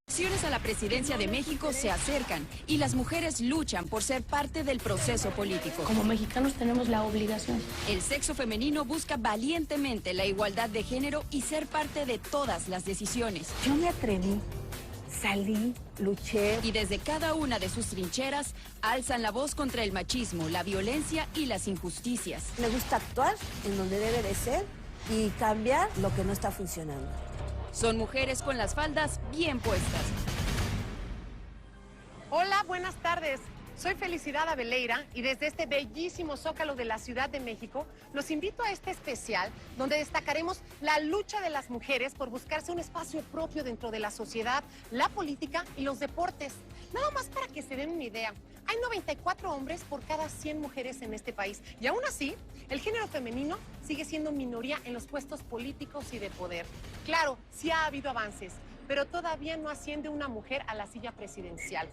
Elecciones a la presidencia de México se acercan y las mujeres luchan por ser parte del proceso político. Como mexicanos tenemos la obligación. El sexo femenino busca valientemente la igualdad de género y ser parte de todas las decisiones. Yo me atreví, salí, luché. Y desde cada una de sus trincheras alzan la voz contra el machismo, la violencia y las injusticias. Me gusta actuar en donde debe de ser y cambiar lo que no está funcionando. Son mujeres con las faldas bien puestas. Hola, buenas tardes. Soy Felicidad Abeleira y desde este bellísimo Zócalo de la Ciudad de México los invito a este especial donde destacaremos la lucha de las mujeres por buscarse un espacio propio dentro de la sociedad, la política y los deportes. Nada más para que se den una idea, hay 94 hombres por cada 100 mujeres en este país y aún así, el género femenino sigue siendo minoría en los puestos políticos y de poder. Claro, sí ha habido avances, pero todavía no asciende una mujer a la silla presidencial.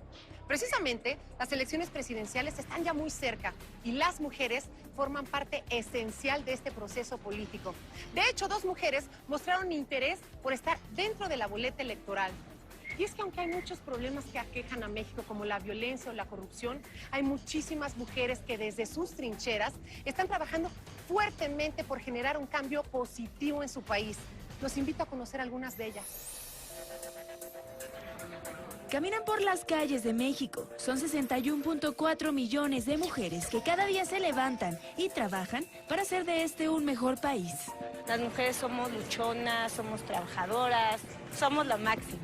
Precisamente, las elecciones presidenciales están ya muy cerca y las mujeres forman parte esencial de este proceso político. De hecho, 2 mujeres mostraron interés por estar dentro de la boleta electoral. Y es que aunque hay muchos problemas que aquejan a México, como la violencia o la corrupción, hay muchísimas mujeres que desde sus trincheras están trabajando fuertemente por generar un cambio positivo en su país. Los invito a conocer algunas de ellas. Caminan por las calles de México. Son 61.4 millones de mujeres que cada día se levantan y trabajan para hacer de este un mejor país. Las mujeres somos luchonas, somos trabajadoras, somos lo máximo.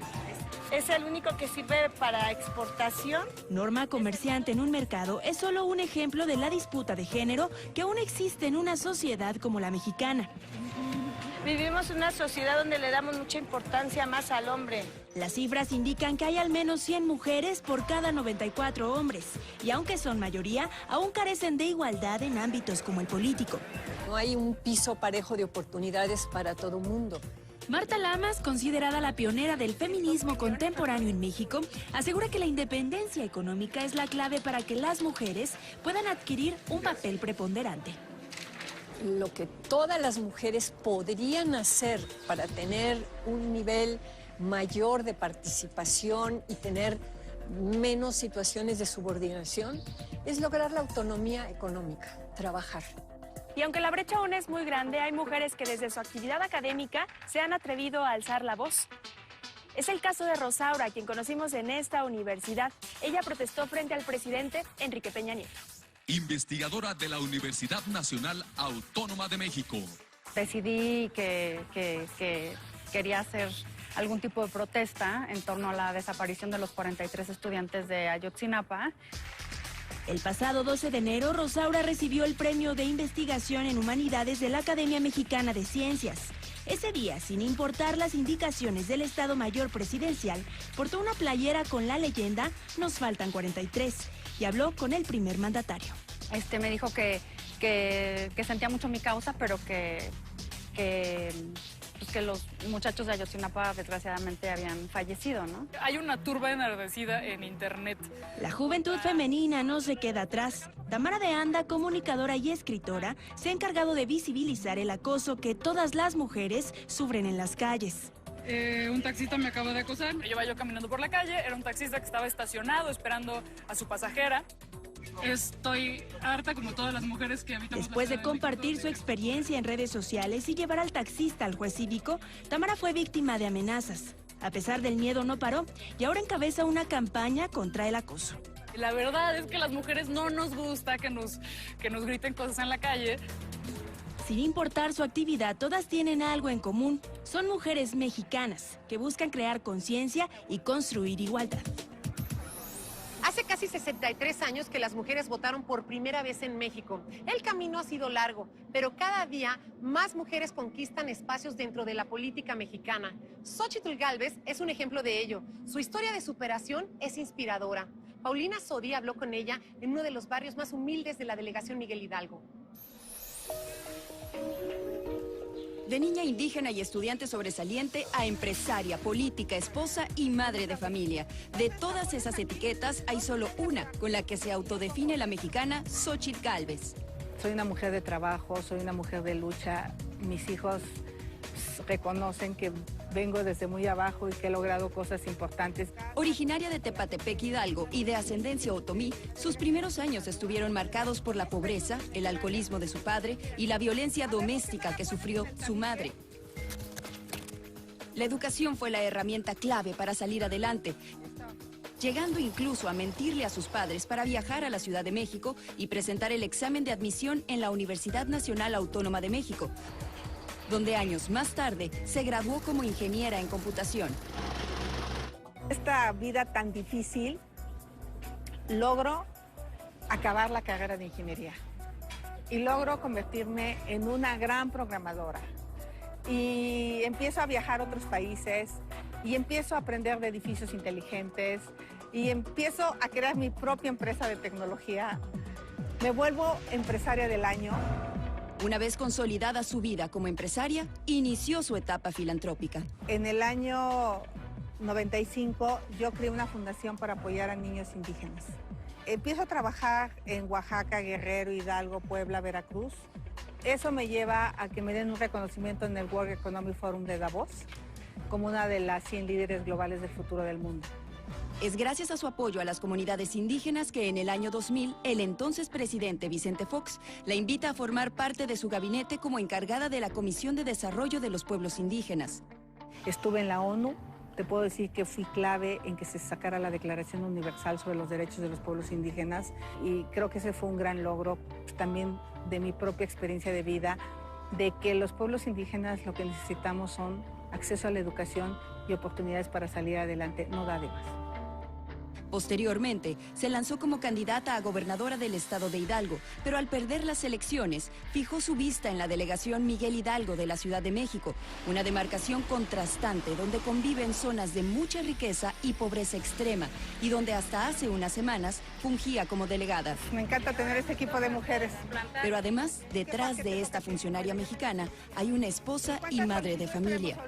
Es el único que sirve para exportación. Norma, comerciante en un mercado, es solo un ejemplo de la disputa de género que aún existe en una sociedad como la mexicana. Vivimos en una sociedad donde le damos mucha importancia más al hombre. Las cifras indican que hay al menos 100 mujeres por cada 94 hombres. Y aunque son mayoría, aún carecen de igualdad en ámbitos como el político. No hay un piso parejo de oportunidades para todo mundo. Marta Lamas, considerada la pionera del feminismo contemporáneo en México, asegura que la independencia económica es la clave para que las mujeres puedan adquirir un papel preponderante. Lo que todas las mujeres podrían hacer para tener un nivel mayor de participación y tener menos situaciones de subordinación es lograr la autonomía económica, trabajar. Y aunque la brecha aún es muy grande, hay mujeres que desde su actividad académica se han atrevido a alzar la voz. Es el caso de Rosaura, quien conocimos en esta universidad. Ella protestó frente al presidente Enrique Peña Nieto. Investigadora de la Universidad Nacional Autónoma de México. Decidí que quería hacer algún tipo de protesta en torno a la desaparición de los 43 estudiantes de Ayotzinapa. El pasado 12 de enero, Rosaura recibió el premio de investigación en humanidades de la Academia Mexicana de Ciencias. Ese día, sin importar las indicaciones del Estado Mayor Presidencial, portó una playera con la leyenda "Nos faltan 43" y habló con el primer mandatario. Me dijo que sentía mucho mi causa, pero que los muchachos de Ayotzinapa desgraciadamente habían fallecido, ¿no? Hay una turba enardecida en internet. La juventud femenina no se queda atrás. Tamara de Anda, comunicadora y escritora, se ha encargado de visibilizar el acoso que todas las mujeres sufren en las calles. Un taxista me acaba de acosar. Iba yo caminando por la calle, era un taxista que estaba estacionado esperando a su pasajera. Estoy harta como todas las mujeres que habitamos. Después de compartir su experiencia en redes sociales y llevar al taxista al juez cívico, Tamara fue víctima de amenazas. A pesar del miedo no paró y ahora encabeza una campaña contra el acoso. La verdad es que a las mujeres no nos gusta que nos griten cosas en la calle. Sin importar su actividad, todas tienen algo en común. Son mujeres mexicanas que buscan crear conciencia y construir igualdad. Hace casi 63 años que las mujeres votaron por primera vez en México. El camino ha sido largo, pero cada día más mujeres conquistan espacios dentro de la política mexicana. Xóchitl Gálvez es un ejemplo de ello. Su historia de superación es inspiradora. Paulina Sodi habló con ella en uno de los barrios más humildes de la delegación Miguel Hidalgo. De niña indígena y estudiante sobresaliente a empresaria, política, esposa y madre de familia. De todas esas etiquetas, hay solo una con la que se autodefine la mexicana Xóchitl Gálvez. Soy una mujer de trabajo, soy una mujer de lucha. Mis hijos reconocen que vengo desde muy abajo y que he logrado cosas importantes. Originaria de Tepatepec, Hidalgo, y de ascendencia otomí, sus primeros años estuvieron marcados por la pobreza, el alcoholismo de su padre y la violencia doméstica que sufrió su madre. La educación fue la herramienta clave para salir adelante, llegando incluso a mentirle a sus padres para viajar a la Ciudad de México y presentar el examen de admisión en la Universidad Nacional Autónoma de México, donde años más tarde se graduó como ingeniera en computación. Esta vida tan difícil, logro acabar la carrera de ingeniería y logro convertirme en una gran programadora. Y empiezo a viajar a otros países y empiezo a aprender de edificios inteligentes y empiezo a crear mi propia empresa de tecnología. Me vuelvo empresaria del año. Una vez consolidada su vida como empresaria, inició su etapa filantrópica. En el año 95 yo creé una fundación para apoyar a niños indígenas. Empiezo a trabajar en Oaxaca, Guerrero, Hidalgo, Puebla, Veracruz. Eso me lleva a que me den un reconocimiento en el World Economic Forum de Davos como una de las 100 líderes globales del futuro del mundo. Es gracias a su apoyo a las comunidades indígenas que en el año 2000, el entonces presidente Vicente Fox la invita a formar parte de su gabinete como encargada de la Comisión de Desarrollo de los Pueblos Indígenas. Estuve en la ONU. Te puedo decir que fui clave en que se sacara la Declaración Universal sobre los Derechos de los Pueblos Indígenas y creo que ese fue un gran logro también de mi propia experiencia de vida, de que los pueblos indígenas lo que necesitamos son acceso a la educación y oportunidades para salir adelante, no dádivas. Posteriormente, se lanzó como candidata a gobernadora del estado de Hidalgo, pero al perder las elecciones, fijó su vista en la delegación Miguel Hidalgo de la Ciudad de México, una demarcación contrastante donde conviven zonas de mucha riqueza y pobreza extrema, y donde hasta hace unas semanas fungía como delegada. Me encanta tener este equipo de mujeres. Pero además, detrás de esta funcionaria mexicana, hay una esposa y madre de familia.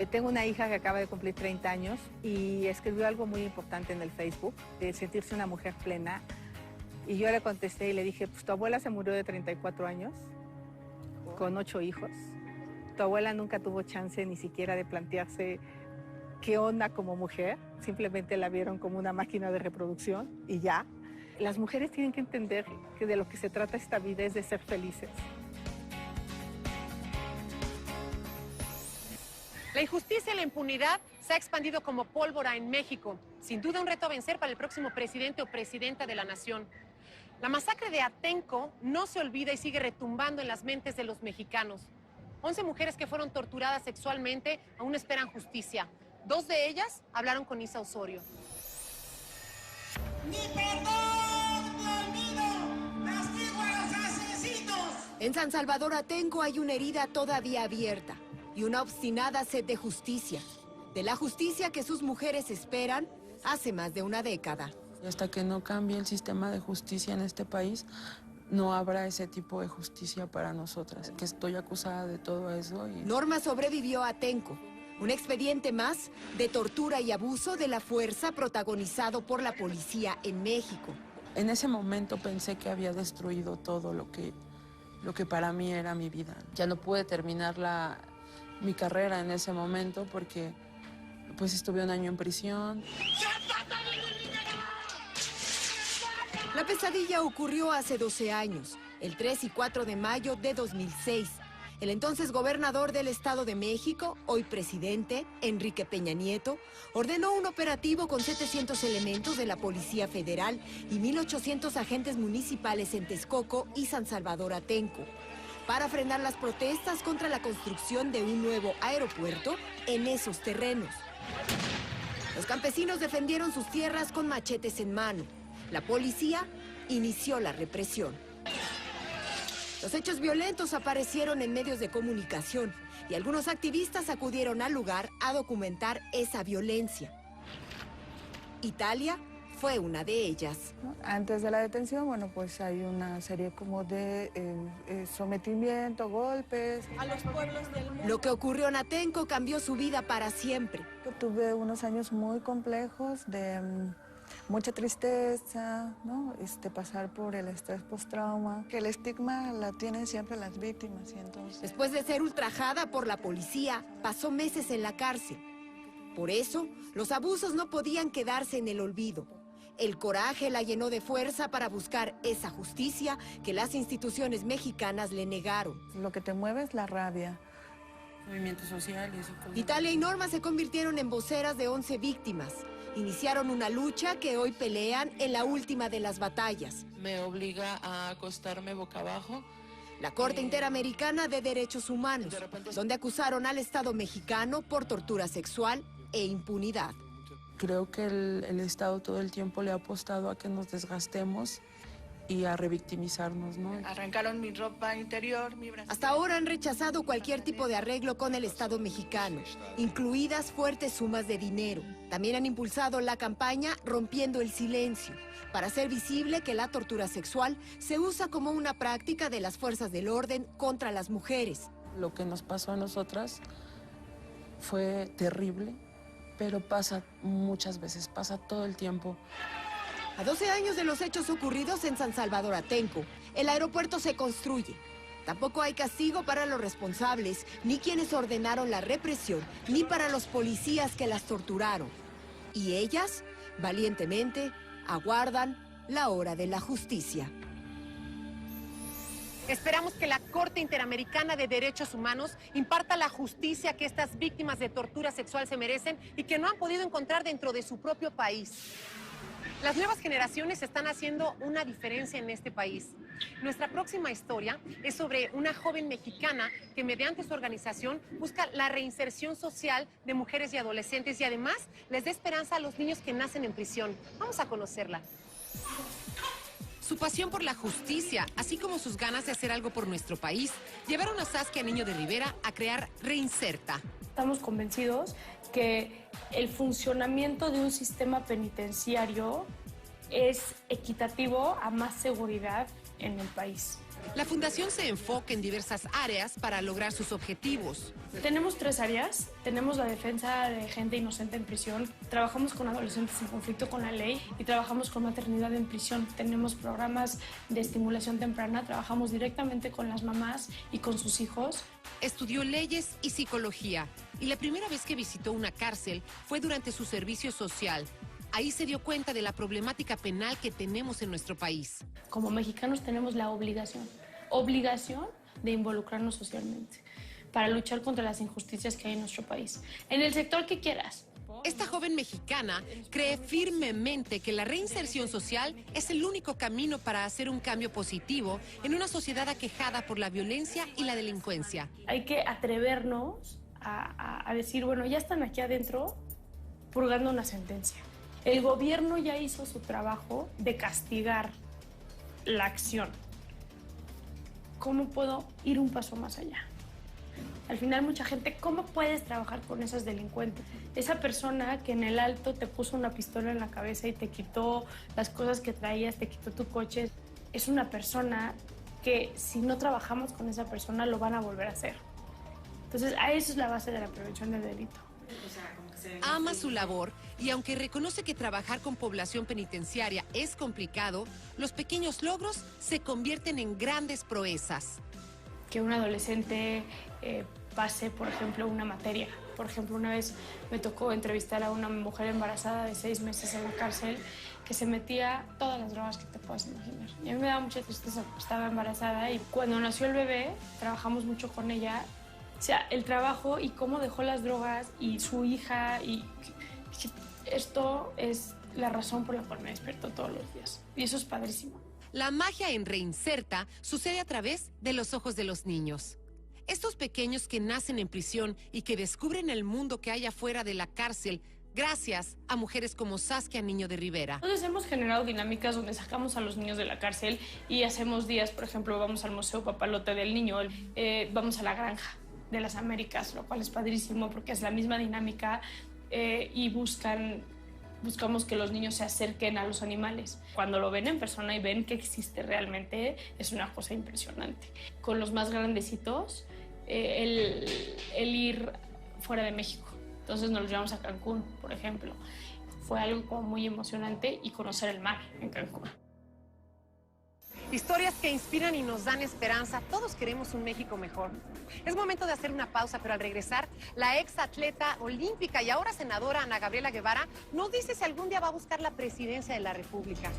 Tengo una hija que acaba de cumplir 30 años y escribió algo muy importante en el Facebook, de sentirse una mujer plena. Y yo le contesté y le dije, pues tu abuela se murió de 34 años, con 8 hijos. Tu abuela nunca tuvo chance ni siquiera de plantearse qué onda como mujer. Simplemente la vieron como una máquina de reproducción y ya. Las mujeres tienen que entender que de lo que se trata esta vida es de ser felices. La injusticia y la impunidad se ha expandido como pólvora en México. Sin duda un reto a vencer para el próximo presidente o presidenta de la nación. La masacre de Atenco no se olvida y sigue retumbando en las mentes de los mexicanos. 11 mujeres que fueron torturadas sexualmente aún esperan justicia. 2 de ellas hablaron con Isa Osorio. ¡Ni perdón, ni olvido! ¡Castigo a los asesinos! En San Salvador Atenco hay una herida todavía abierta y una obstinada sed de justicia. De la justicia que sus mujeres esperan hace más de una década. Y hasta que no cambie el sistema de justicia en este país, no habrá ese tipo de justicia para nosotras, que estoy acusada de todo eso. Norma sobrevivió a Atenco, un expediente más de tortura y abuso de la fuerza protagonizado por la policía en México. En ese momento pensé que había destruido todo lo que para mí era mi vida. Ya no pude terminar mi carrera en ese momento porque pues estuve un año en prisión. La pesadilla ocurrió hace 12 años, el 3 y 4 de mayo de 2006. El entonces gobernador del Estado de México, hoy presidente, Enrique Peña Nieto, ordenó un operativo con 700 elementos de la Policía Federal y 1,800 agentes municipales en Texcoco y San Salvador Atenco, para frenar las protestas contra la construcción de un nuevo aeropuerto en esos terrenos. Los campesinos defendieron sus tierras con machetes en mano. La policía inició la represión. Los hechos violentos aparecieron en medios de comunicación y algunos activistas acudieron al lugar a documentar esa violencia. Italia fue una de ellas. Antes de la detención, bueno, pues hay una serie como de sometimiento, golpes. A los pueblos del mundo. Lo que ocurrió en Atenco cambió su vida para siempre. Tuve unos años muy complejos mucha tristeza, ¿no? Pasar por el estrés postrauma, que el estigma la tienen siempre las víctimas y entonces... Después de ser ultrajada por la policía, pasó meses en la cárcel. Por eso, los abusos no podían quedarse en el olvido. El coraje la llenó de fuerza para buscar esa justicia que las instituciones mexicanas le negaron. Lo que te mueve es la rabia. Movimientos sociales y cosas. Italia y Norma se convirtieron en voceras de 11 víctimas. Iniciaron una lucha que hoy pelean en la última de las batallas. Me obliga a acostarme boca abajo. La Corte Interamericana de Derechos Humanos, donde acusaron al Estado mexicano por tortura sexual e impunidad. Creo que el Estado todo el tiempo le ha apostado a que nos desgastemos y a revictimizarnos, ¿no? Arrancaron mi ropa interior, mi brazo. Hasta ahora han rechazado cualquier tipo de arreglo con el Estado mexicano, incluidas fuertes sumas de dinero. También han impulsado la campaña Rompiendo el Silencio, para hacer visible que la tortura sexual se usa como una práctica de las fuerzas del orden contra las mujeres. Lo que nos pasó a nosotras fue terrible, pero pasa muchas veces, pasa todo el tiempo. A 12 años de los hechos ocurridos en San Salvador Atenco, el aeropuerto se construye. Tampoco hay castigo para los responsables, ni quienes ordenaron la represión, ni para los policías que las torturaron. Y ellas, valientemente, aguardan la hora de la justicia. Esperamos que la Corte Interamericana de Derechos Humanos imparta la justicia que estas víctimas de tortura sexual se merecen y que no han podido encontrar dentro de su propio país. Las nuevas generaciones están haciendo una diferencia en este país. Nuestra próxima historia es sobre una joven mexicana que mediante su organización busca la reinserción social de mujeres y adolescentes y además les da esperanza a los niños que nacen en prisión. Vamos a conocerla. Su pasión por la justicia, así como sus ganas de hacer algo por nuestro país, llevaron a Saskia Niño de Rivera a crear Reinserta. Estamos convencidos que el funcionamiento de un sistema penitenciario es equitativo a más seguridad en el país. La fundación se enfoca en diversas áreas para lograr sus objetivos. Tenemos 3 áreas. Tenemos la defensa de gente inocente en prisión, trabajamos con adolescentes en conflicto con la ley y trabajamos con maternidad en prisión. Tenemos programas de estimulación temprana, trabajamos directamente con las mamás y con sus hijos. Estudió leyes y psicología y la primera vez que visitó una cárcel fue durante su servicio social. Ahí se dio cuenta de la problemática penal que tenemos en nuestro país. Como mexicanos tenemos la obligación de involucrarnos socialmente para luchar contra las injusticias que hay en nuestro país, en el sector que quieras. Esta joven mexicana cree firmemente que la reinserción social es el único camino para hacer un cambio positivo en una sociedad aquejada por la violencia y la delincuencia. Hay que atrevernos a decir, bueno, ya están aquí adentro purgando una sentencia. El gobierno ya hizo su trabajo de castigar la acción. ¿Cómo puedo ir un paso más allá? Al final mucha gente, ¿cómo puedes trabajar con esos delincuentes? Esa persona que en el alto te puso una pistola en la cabeza y te quitó las cosas que traías, te quitó tu coche, es una persona que si no trabajamos con esa persona lo van a volver a hacer. Entonces, a eso es la base de la prevención del delito. Ama su labor y aunque reconoce que trabajar con población penitenciaria es complicado, los pequeños logros se convierten en grandes proezas. Que un adolescente pase, por ejemplo, una materia. Por ejemplo, una vez me tocó entrevistar a una mujer embarazada de 6 meses en la cárcel que se metía todas las drogas que te puedas imaginar. Y a mí me daba mucha tristeza porque estaba embarazada y cuando nació el bebé trabajamos mucho con ella. O sea, el trabajo y cómo dejó las drogas y su hija y esto es la razón por la cual me despierto todos los días. Y eso es padrísimo. La magia en Reinserta sucede a través de los ojos de los niños. Estos pequeños que nacen en prisión y que descubren el mundo que hay afuera de la cárcel gracias a mujeres como Saskia Niño de Rivera. Entonces hemos generado dinámicas donde sacamos a los niños de la cárcel y hacemos días, por ejemplo, vamos al Museo Papalote del Niño, vamos a la Granja de las Américas, lo cual es padrísimo porque es la misma dinámica y buscamos que los niños se acerquen a los animales. Cuando lo ven en persona y ven que existe realmente, es una cosa impresionante. Con los más grandecitos, el ir fuera de México. Entonces nos los llevamos a Cancún, por ejemplo. fue algo como muy emocionante, y conocer el mar en Cancún. Historias que inspiran y nos dan esperanza. Todos queremos un México mejor. Es momento de hacer una pausa, pero al regresar, la ex atleta olímpica y ahora senadora Ana Gabriela Guevara nos dice si algún día va a buscar la presidencia de la República.